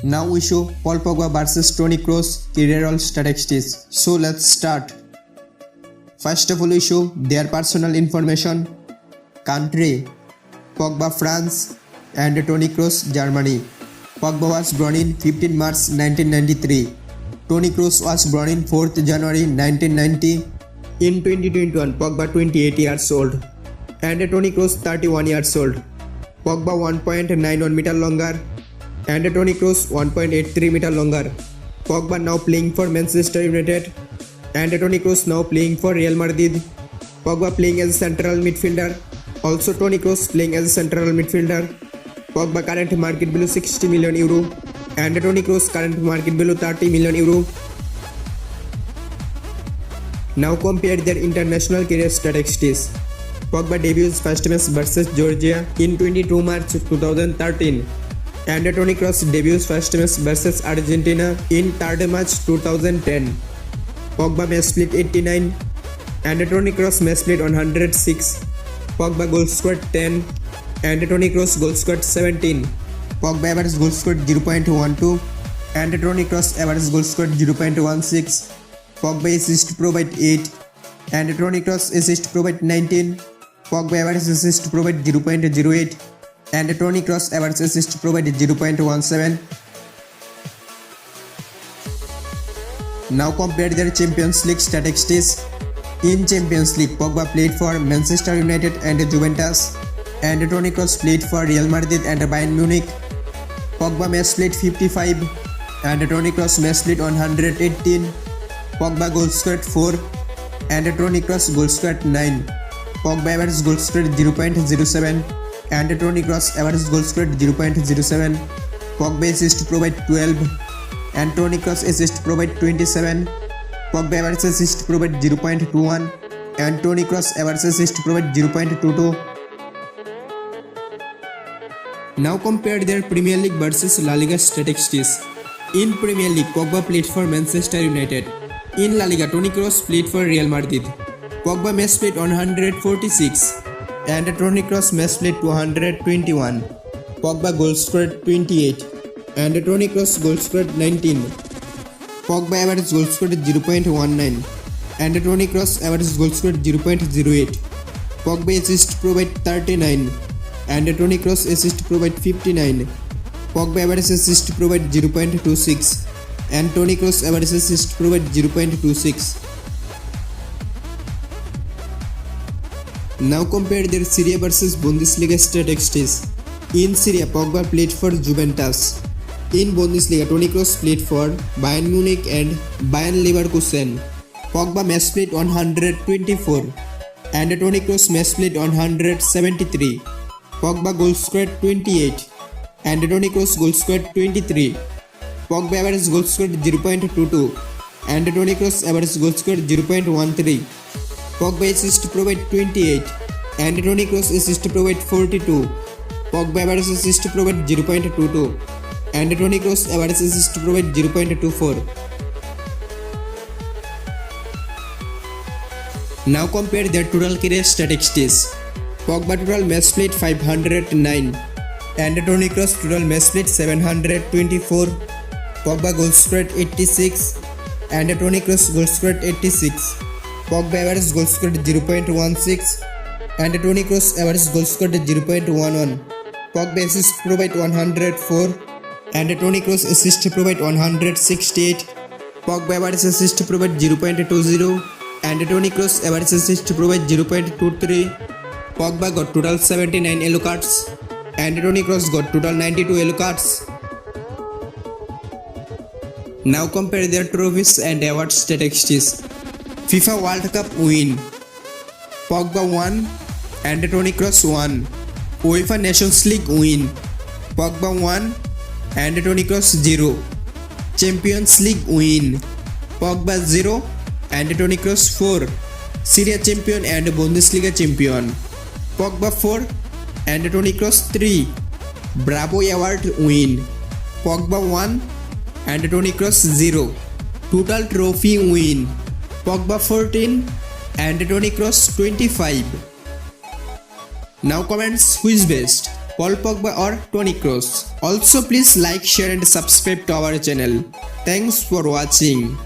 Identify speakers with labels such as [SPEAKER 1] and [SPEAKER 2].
[SPEAKER 1] Now we show Paul Pogba versus Toni Kroos career statistics. So let's start. First of all, we show their personal information. Country: Pogba France and Toni Kroos Germany. Pogba was born in 15 March 1993. Toni Kroos was born in 4th January 1990. In 2021, Pogba 28 years old and Toni Kroos 31 years old. Pogba 1.91 meter longer and Toni Kroos 1.83 meter longer. Pogba now playing for Manchester United and Toni Kroos now playing for Real Madrid. Pogba playing as a central midfielder. Also Toni Kroos playing as a central midfielder. Pogba current market value 60 million euro and Toni Kroos current market value 30 million euro. Now compare their international career statistics. Pogba debuts first match versus Georgia in 22 March 2013 and Toni Kroos debuts first match versus Argentina in 3rd March 2010. Pogba match split 89 and Toni Kroos match split 106. Pogba goal scored 10 and Toni Kroos goal scored 17. Pogba average goal scored 0.12 and Toni Kroos average goal scored 0.16. Pogba assist provide 8 and Toni Kroos assist provide 19. Pogba average assist provide 0.08 and Toni Kroos average assist provide 0.17. Now compare their Champions League statistics. In Champions League, Pogba played for Manchester United and Juventus and Toni Kroos played for Real Madrid and Bayern Munich. Pogba match split 55 and Toni Kroos match split 118. Pogba goal scored 4 and Toni Kroos goal scored 9. Pogba average goal scored 0.07 and Toni Kroos average goal scored 0.07. Pogba assist provide 12 and Toni Kroos assist provide 27. Pogba average assist provide 0.21 and Toni Kroos average assist provide 0.22. Now compare their Premier League versus La Liga statistics. In Premier League, Pogba played for Manchester United. In La Liga, Toni Kroos played for Real Madrid. Pogba match split 146 and Toni Kroos match split 221. Pogba goal scored 28 and Toni Kroos goal scored 19. Pogba average goal scored 0.19 and Toni Kroos average goal scored 0.08. Pogba assist provide 39 and Toni Kroos assist provide 59. Pogba average assist provide 0.26 and Toni Kroos average assist provide 0.26. Now compare their Serie A versus Bundesliga statistics. In Serie A, Pogba played for Juventus. In Bundesliga, Toni Kroos played for Bayern Munich and Bayern Leverkusen. Pogba match split 124 and Toni Kroos match split 173. Pogba goal scored 28 and Toni Kroos goal scored 23. Pogba average goal scored 0.22 and Toni Kroos average goal scored 0.13. Pogba assist provide 28 and Toni Kroos assist provide 42. Pogba average assist provide 0.22 and Toni Kroos average assist provide 0.24. Now compare their total career statistics. Pogba total match split 509 and Toni Kroos total match split 724. Pogba goal scored 86 and Toni Kroos goal scored 86. Pogba average goal scored 0.16 and Toni Kroos average goal scored 0.11. Pogba assist provide 104 and Toni Kroos assist provide 168. Pogba average assist provide 0.20 and Toni Kroos average assist provide 0.23. Pogba got total 79 yellow cards and Toni Kroos got total 92 yellow cards. Now compare their trophies and award statistics. FIFA World Cup win. Pogba won and Toni Kroos won. UEFA Nations League win. Pogba won and Toni Kroos 0. Champions League win. Pogba 0 and Toni Kroos 4. Serie A champion and Bundesliga champion. Pogba 4 and Toni Kroos 3. Bravo Award win. Pogba 1 and Toni Kroos 0. Total trophy win. Pogba 14 and Toni Kroos 25. Now comments who is best. Paul Pogba or Toni Kroos. Also please like, share and subscribe to our channel. Thanks for watching.